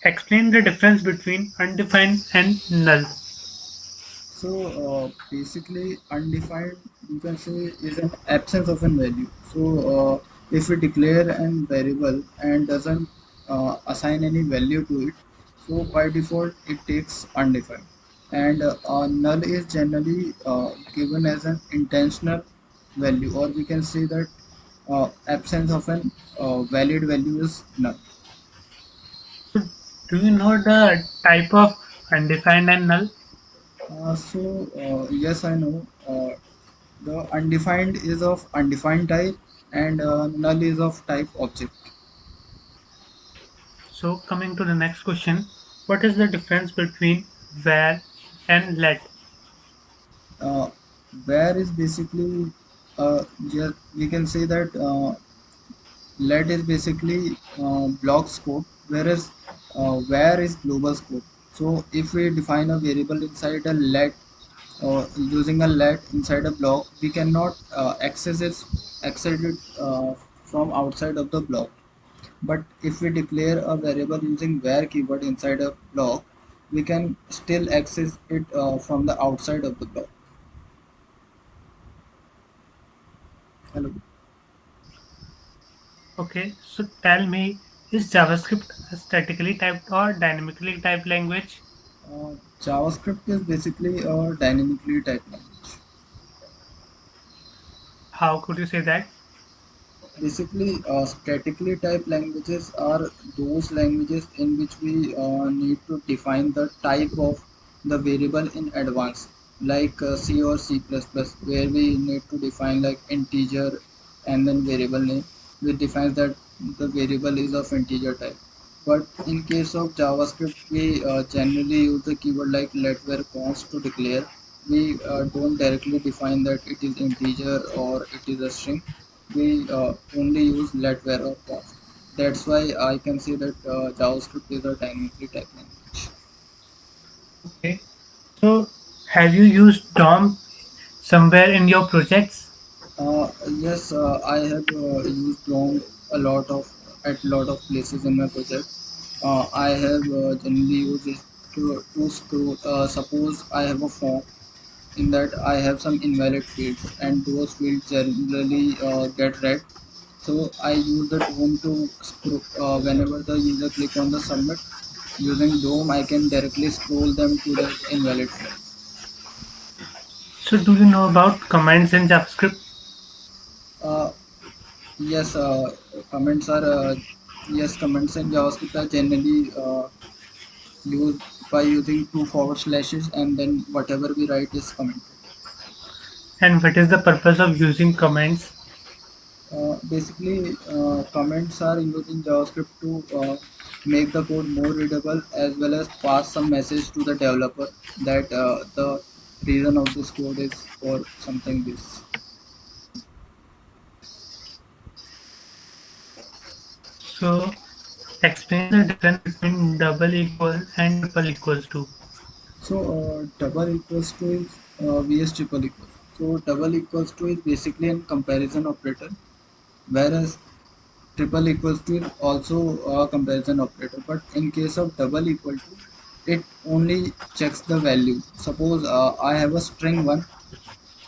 Explain the difference between undefined and null. So basically, undefined you can say is an absence of a value. So if we declare an variable and doesn't assign any value to it, so by default it takes undefined. And null is generally given as an intentional value, or we can say that absence of an valid value is null. So, do you know the type of undefined and null? Yes, I know. The undefined is of undefined type and null is of type object. So, coming to the next question, what is the difference between where and let? Uh, where is basically, yeah, we can say that let is basically block scope, whereas where is global scope. So if we define a variable inside a let or using a let inside a block, we cannot access it from outside of the block. But if we declare a variable using where keyword inside a block, we can still access it from the outside of the block. Hello. Okay, so tell me, is JavaScript a statically typed or dynamically typed language? JavaScript is basically a dynamically typed language. How could you say that? Basically, statically typed languages are those languages in which we need to define the type of the variable in advance, like C or C++, where we need to define like integer and then variable name. We define that the variable is of integer type. But in case of JavaScript, we generally use the keyword like let where const to declare. We don't directly define that it is integer or it is a string. We only use let where or const. That's why I can say that JavaScript is a dynamically typed language. Okay, so have you used DOM somewhere in your projects? Yes, I have used long a lot of at lot of places in my project. I have generally used it to scroll. Suppose I have a form in that I have some invalid fields, and those fields generally get read. So I use the DOM to scroll. Whenever the user click on the submit, using DOM, I can directly scroll them to that invalid field. So do you know about commands in JavaScript? Uh, yes, comments are comments in JavaScript are generally used by using two forward slashes, and then whatever we write is commented. And what is the purpose of using commands? Basically, comments are used in JavaScript to make the code more readable as well as pass some message to the developer that the reason of this code is for something this. So explain the difference between double equal and triple equals to. So double equals to is vs triple equals. So double equals to is basically a comparison operator, whereas triple equals to is also a comparison operator. But in case of double equal to, it only checks the value. Suppose I have a string one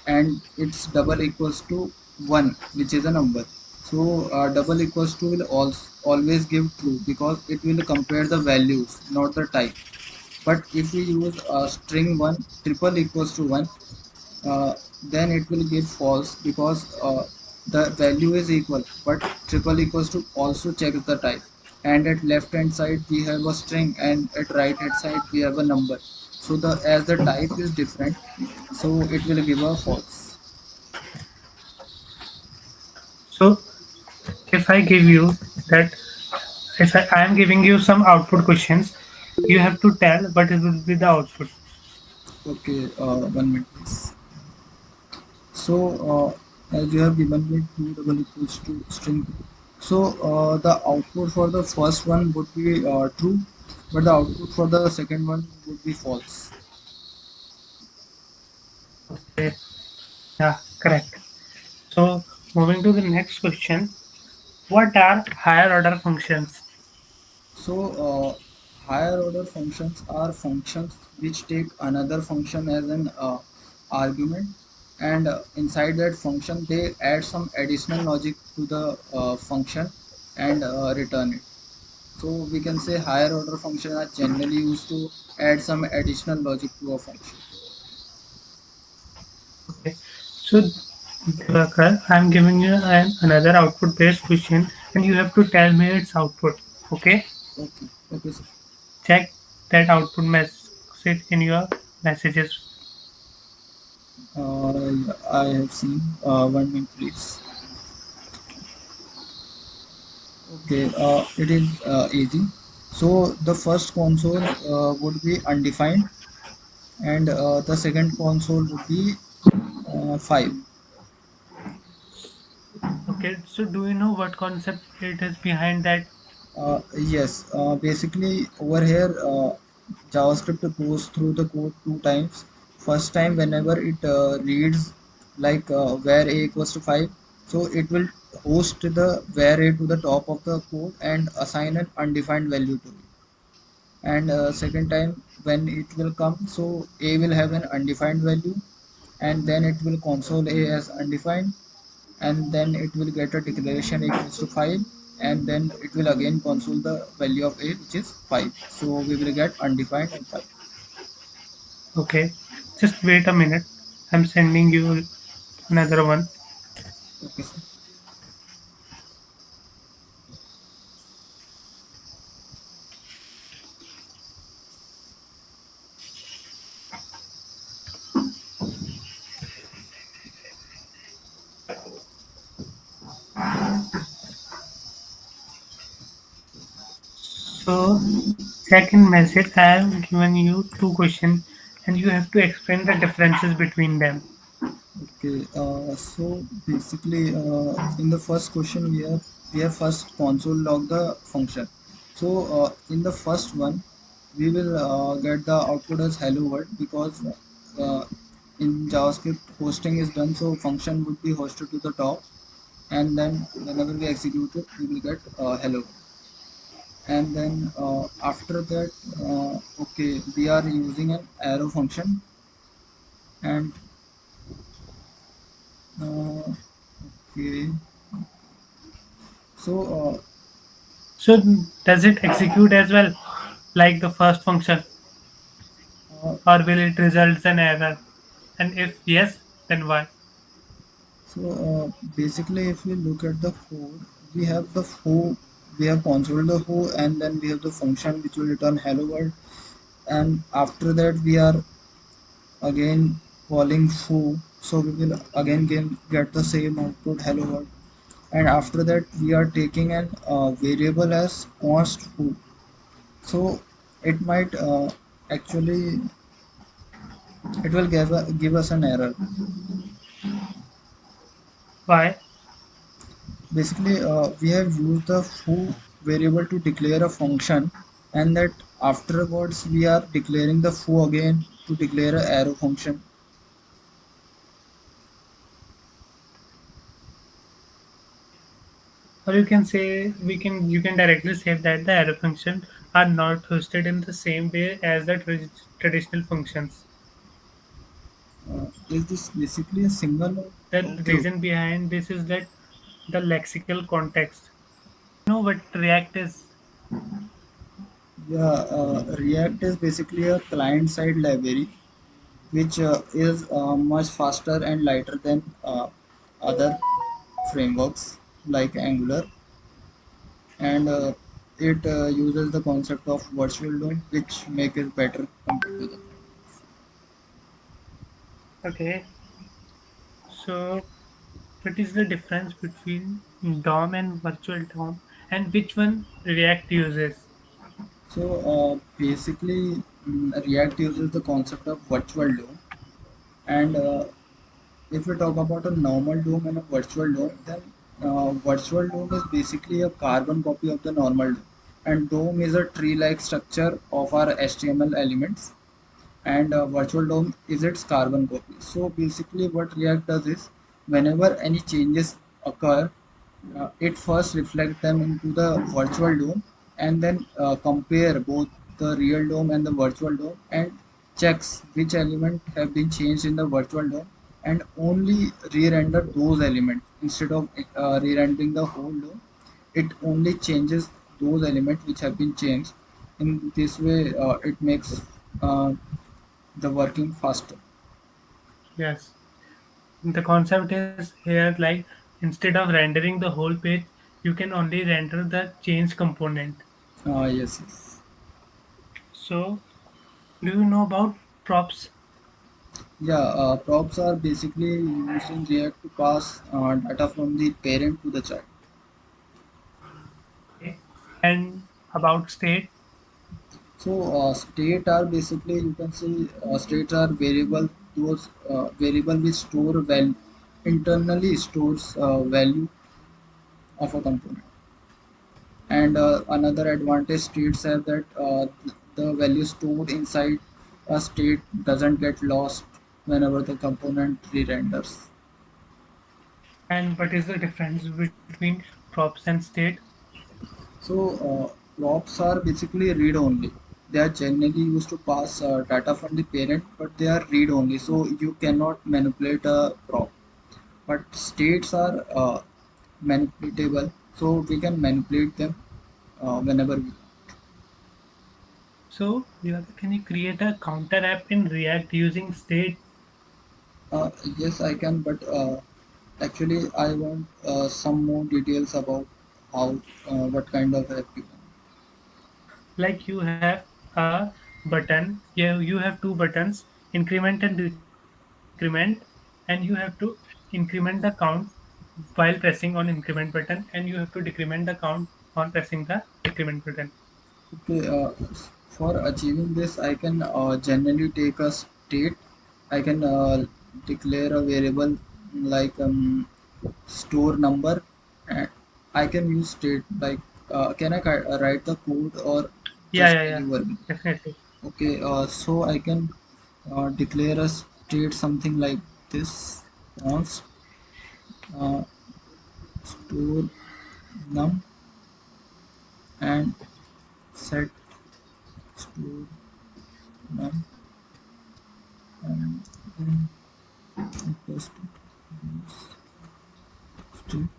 and its double equals to 1, which is a number. So double equals to will also always give true because it will compare the values, not the type. But if we use string 1 triple equals to 1, then it will give false because the value is equal, but triple equals to also checks the type. And at left hand side we have a string, and at right hand side we have a number. So the as the type is different, so it will give a false. So if I give you that, if I am giving you some output questions, you have to tell what it will be the output. Okay, 1 minute please. So as you have given me 2 double equals to string 2. So the output for the first one would be true, but the output for the second one would be false. Okay, yeah, correct. So moving to the next question, what are higher order functions? So Higher order functions are functions which take another function as an argument, and inside that function they add some additional logic to the function and return it. So we can say higher order functions are generally used to add some additional logic to a function. Okay. So, Divakar, I'm giving you another output based question and you have to tell me its output. Okay? Okay, okay, sir. Check that output message in your messages. Yeah, I have seen. 1 minute, please. Okay, it is easy. So the first console would be undefined, and the second console would be 5. Okay, so do you know what concept it is behind that? Yes, basically over here, JavaScript goes through the code 2 times. First time, whenever it reads like where a equals to 5, so it will host the where a to the top of the code and assign an undefined value to it. And second time, when it will come, so a will have an undefined value, and then it will console a as undefined, and then it will get a declaration equals to 5, and then it will again console the value of a which is 5, so we will get undefined and 5. Okay, just wait a minute. I'm sending you another one. Okay, sir. So, second message, I have given you two questions and you have to explain the differences between them. Okay, so basically in the first question we have first console log the function. So in the first one we will get the output as hello world, because uh, in JavaScript hosting is done, so function would be hosted to the top, and then whenever we execute it we will get hello. And then after that, okay, we are using an arrow function, and okay, so So, does it execute as well, like the first function, or will it result an error? And if yes, then why? basically, if we look at the code, we have the foo, we have console the foo, and then we have the function which will return hello world, and after that we are again calling foo, so we will again get the same output hello world, and after that we are taking an variable as const foo, so it might actually it will give us an error. Why? Basically, we have used the foo variable to declare a function, and that afterwards we are declaring the foo again to declare a arrow function. Or you can say you can directly say that the arrow functions are not hosted in the same way as the traditional functions. Is this basically a single node? The Okay, reason okay. behind this is that the lexical context. You know what React is? Yeah, React is basically a client-side library which is much faster and lighter than other frameworks like Angular, and it uses the concept of virtual DOM, which make it better compared to the Okay, so what is the difference between DOM and virtual DOM, and which one React uses? So basically, React uses the concept of virtual DOM, and if we talk about a normal DOM and a virtual DOM, then virtual DOM is basically a carbon copy of the normal DOM, and DOM is a tree-like structure of our HTML elements, and virtual DOM is its carbon copy. So basically, what React does is, whenever any changes occur, it first reflects them into the virtual DOM, and then compare both the real DOM and the virtual DOM, and checks which element have been changed in the virtual DOM, and only re-render those elements instead of re-rendering the whole DOM. It only changes those elements which have been changed. In this way, it makes uh, the working faster. Yes. The concept is here like instead of rendering the whole page, you can only render the change component. Yes, yes. So, do you know about props? Yeah, props are basically used in React to pass data from the parent to the child. Okay. And about state? So state are basically, you can say, states are variable, those variable which store value, internally stores value of a component. And another advantage states have that the value stored inside a state doesn't get lost whenever the component re-renders. And what is the difference between props and state? So props are basically read only. They are generally used to pass data from the parent, but they are read only. So you cannot manipulate a prop. But states are manipulatable, so we can manipulate them whenever we. So, can you create a counter app in React using state? Yes, I can, but actually, I want some more details about how, what kind of app you can. Like you have a button, you have two buttons, increment and decrement, and you have to increment the count while pressing on increment button, and you have to decrement the count on pressing the decrement button. Okay, for achieving this, I can generally take a state. I can declare a variable like store number, and I can use state like. Can I write the code or just tell Yeah, you verbally? definitely. Okay, so I can declare a state something like this: const uh, store num and set store num and then equals to state.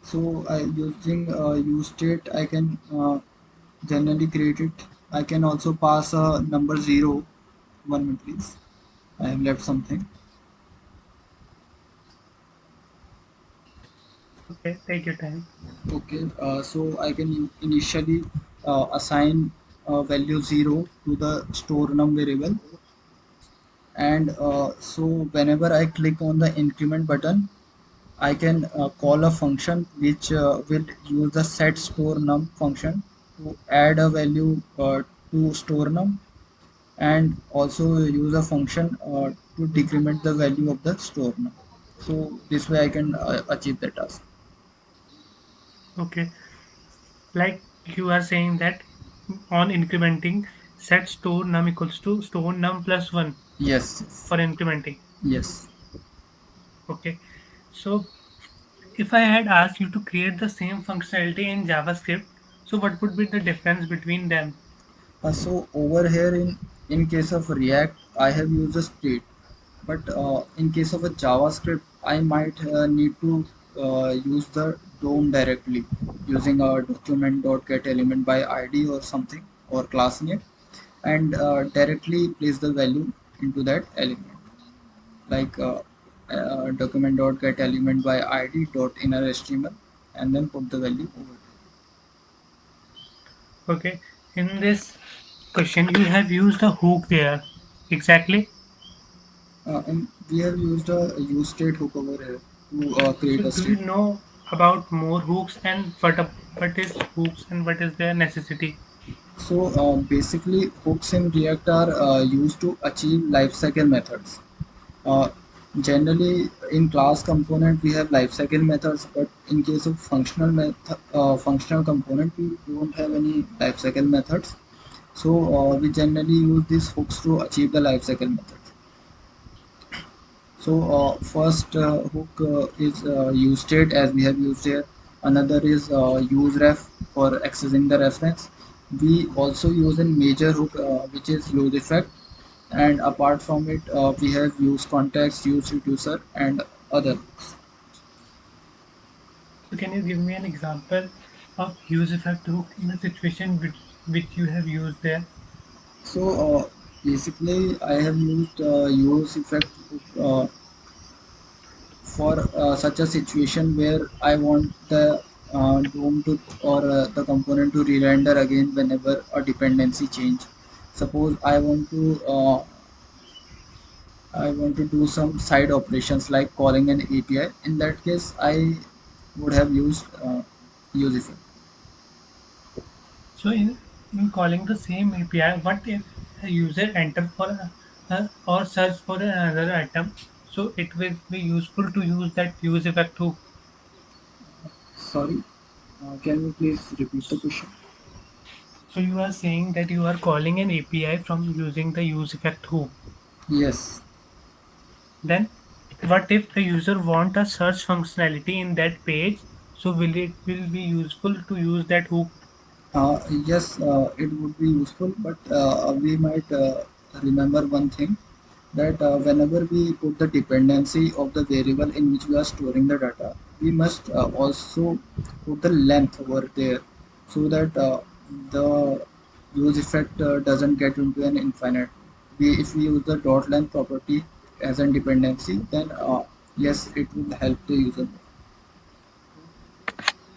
So I using use state I can generally create it. I can also pass a number zero. 1 minute please. I have left something. Okay, take your time. Okay, so I can initially assign value 0 to the store num variable, and so whenever I click on the increment button, I can call a function which will use the set store num function to add a value to store num, and also use a function to decrement the value of the store num. So this way I can achieve the task. Okay, like you are saying that on incrementing, set store num equals to store num plus 1 Yes, yes, for incrementing. yes. Okay, so if I had asked you to create the same functionality in JavaScript, so what would be the difference between them? So over here in case of React, I have used a state, but in case of a JavaScript, I might need to use the DOM directly using a document.getElement by ID or something or class name, and directly place the value into that element like document.getElement by ID dot inner HTML, and then put the value over Okay, in this question, you have used a hook there. Exactly. there. And we have used a use state hook over here to So, create a do you state. know about more hooks and what is hooks and what is their necessity? So basically, hooks in React are used to achieve lifecycle methods. Uh, Generally, in class component we have lifecycle methods, but in case of functional component, we don't have any lifecycle methods. So we generally use these hooks to achieve the lifecycle methods. So first hook is use state as we have used here. Another is useref for accessing the reference. We also use a major hook which is use effect, and apart from it we have use context, use reducer, and other hooks. So can you give me an example of use effect hook in a situation which you have used there? So basically I have used use effect hook for such a situation where I want the DOM to or the component to re-render again whenever a dependency change. Suppose I want to do some side operations like calling an API. In that case, I would have used use effect. So in calling the same API, what if a user enter for or search for another item? So it will be useful to use that use effect hook. Sorry, can you please repeat the question? So you are saying that you are calling an API from using the use effect hook. Yes. Then what if the user want a search functionality in that page? So will it will be useful to use that hook? Yes, it would be useful, but we might remember one thing that whenever we put the dependency of the variable in which we are storing the data, we must also put the length over there so that the use effect doesn't get into an infinite. If we use the dot length property as a dependency, then yes, it will help the user.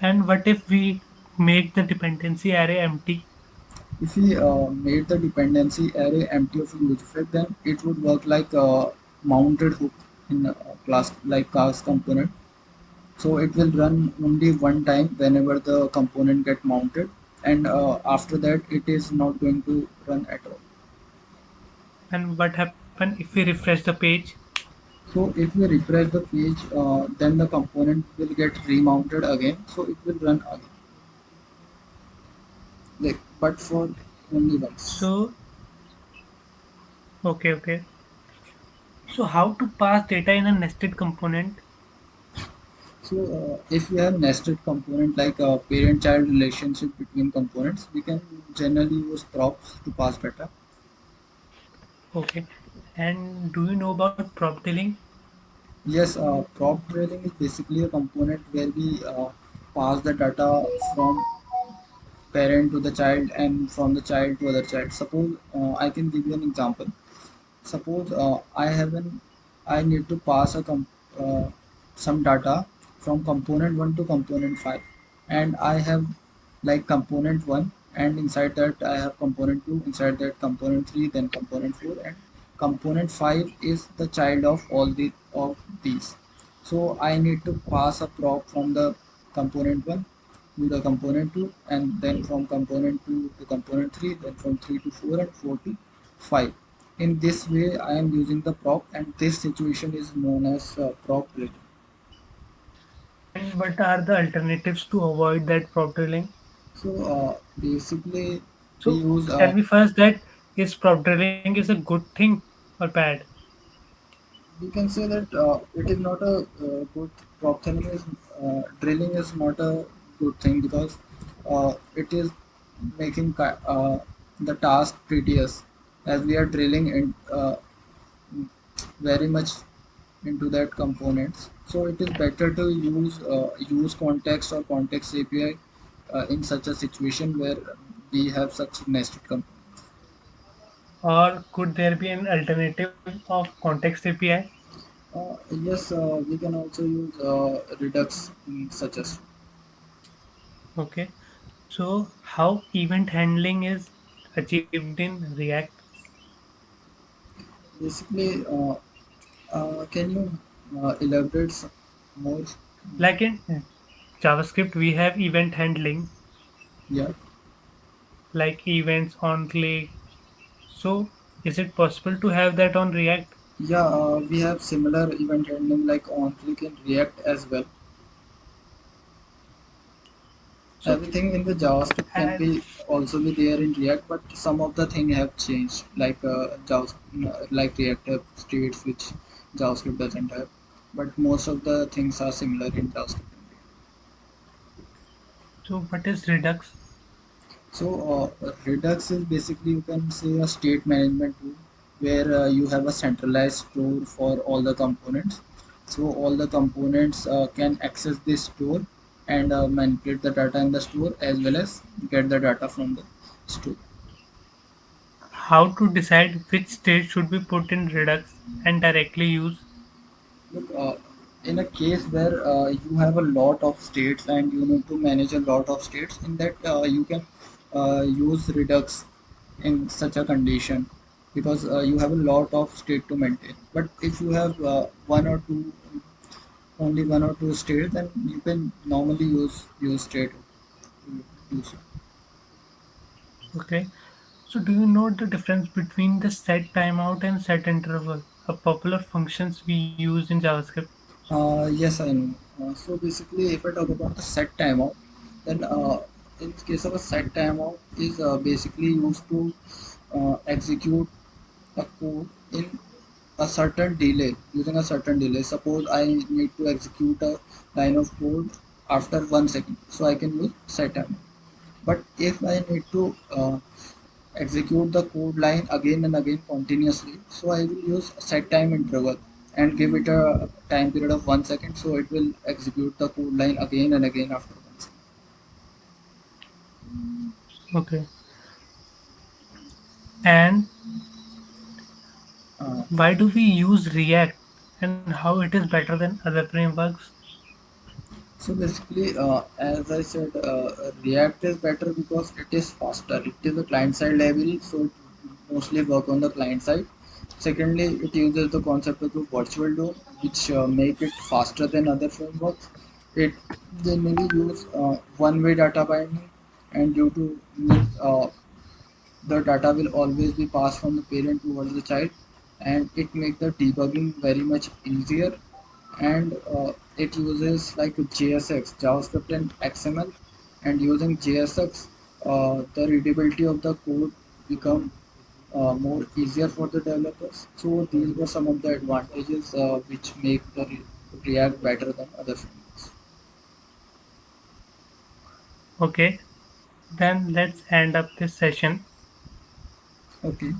And what if we make the dependency array empty? If we made the dependency array empty of a use effect, then it would work like a mounted hook in a class like class component. So it will run only one time whenever the component get mounted, and after that it is not going to run at all. And what happen if we refresh the page? So if we refresh the page, then the component will get remounted again. So it will run again, like but for only once. So okay. So how to pass data in a nested component? So if we have nested component like a parent-child relationship between components, we can generally use props to pass data. Okay. And do you know about prop dealing? Yes, prop trailing is basically a component where we pass the data from parent to the child and from the child to other child. Suppose I can give you an example. Suppose I need to pass some data from component 1 to component 5, and I have like component 1, and inside that I have component 2, inside that component 3, then component 4, and component 5 is the child of of these. So I need to pass a prop from the component 1 to the component 2, and then from component 2 to component 3, then from 3 to 4, and 4 to 5. In this way, I am using the prop, and this situation is known as prop drilling. And what are the alternatives to avoid that prop drilling? So basically, we So use tell me first that is prop drilling is a good thing or bad? we can say that it is not a good prop drilling is not a good thing because it is making the task tedious as we are drilling in very much into that components. So it is better to use context or context API in such a situation where we have such nested components. Or could there be an alternative of context API? Yes, we can also use redux in such as Okay. So how event handling is achieved in React? basically. Can you elaborate more? Like in JavaScript, we have event handling, Yeah, like events on click. So is it possible to have that on React? yeah. We have similar event handling like on click in React as well. So Everything in the JavaScript can as be also be there in React, but some of the thing have changed, like like React have states which JavaScript doesn't have. But most of the things are similar in JavaScript and React. So what is Redux? Redux is basically, you can say, a state management tool where you have a centralized store for all the components. So all the components can access this store and manipulate the data in the store as well as get the data from the store. How to decide which state should be put in Redux and directly use? Look, in a case where you have a lot of states and you need to manage a lot of states, in that you can use Redux in such a condition because you have a lot of state to maintain. But if you have one or two, only one or two states, then you can normally use state to use it. Okay. So do you know the difference between the set timeout and set interval, a popular functions we use in JavaScript? Yes, I know. So basically, if I talk about the set timeout, then in case of a set timeout is basically used to execute a code in a certain delay, using a certain delay. Suppose I need to execute a line of code after 1 second, so I can use set timeout. But if I need to execute the code line again and again continuously, so I will use set time interval and give it a time period of 1 second, so it will execute the code line again and again after 1 second. Okay. And Uh, why do we use React and how it is better than other frameworks? So basically, as I said, React is better because it is faster. It is a client-side library, so it mostly work on the client side. Secondly, it uses the concept of the virtual DOM, which make it faster than other frameworks. It generally use one-way data binding, and due to which the data will always be passed from the parent towards the child, and it makes the debugging very much easier. And it uses like JSX, JavaScript and XML, and using JSX, the readability of the code become more easier for the developers. So these were some of the advantages which make the React better than other frameworks. Okay. Then let's end up this session. Okay.